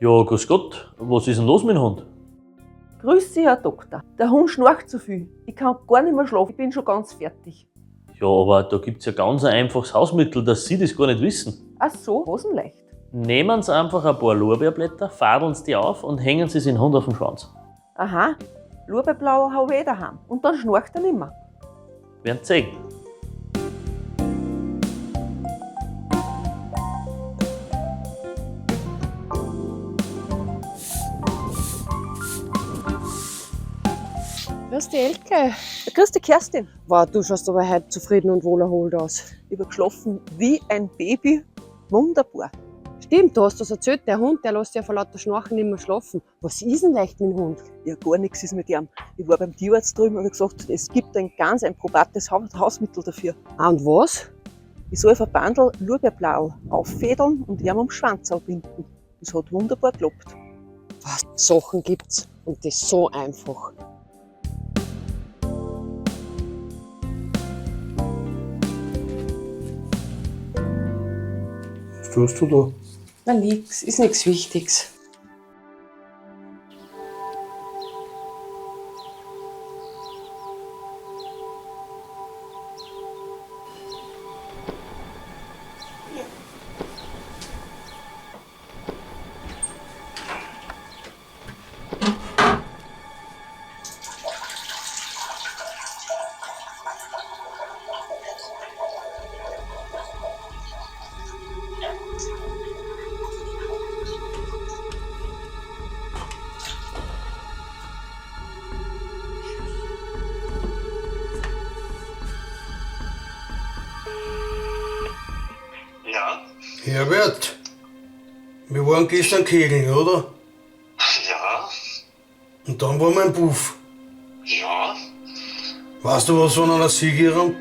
Ja, grüß Gott. Was ist denn los mit dem Hund? Grüß Sie, Herr Doktor. Der Hund schnarcht zu viel. Ich kann gar nicht mehr schlafen. Ich bin schon ganz fertig. Ja, aber da gibt's ja ganz ein einfaches Hausmittel, dass Sie das gar nicht wissen. Ach so, hosenleicht. Nehmen Sie einfach ein paar Lorbeerblätter, fadeln Sie die auf und hängen Sie den Hund auf den Schwanz. Aha, Lorbeerblau habe ich daheim. Und dann schnarcht er nicht mehr. Werden Sie sehen. Grüß dich, Elke. Grüß dich, Kerstin. Wow, du schaust aber heute zufrieden und wohlerholt aus. Ich habe geschlafen wie ein Baby. Wunderbar. Stimmt, du hast das erzählt, der Hund, der lässt ja vor lauter Schnarchen nicht mehr schlafen. Was ist denn leicht mit dem Hund? Ja, gar nichts ist mit ihm. Ich war beim Tierarzt drüben und habe gesagt, es gibt ein probates Hausmittel dafür. Ah, und was? Ich soll auf ein Bandel Lorbeerblau auffädeln und ihm am Schwanz abbinden. Das hat wunderbar geklappt. Was Sachen gibt's und das so einfach. Was tust du da? Na nix, ist nichts Wichtiges. Ja, Herbert, wir waren gestern kegeln, oder? ja, Und dann war mein Buff. ja. Weißt du was von einer Siegerin?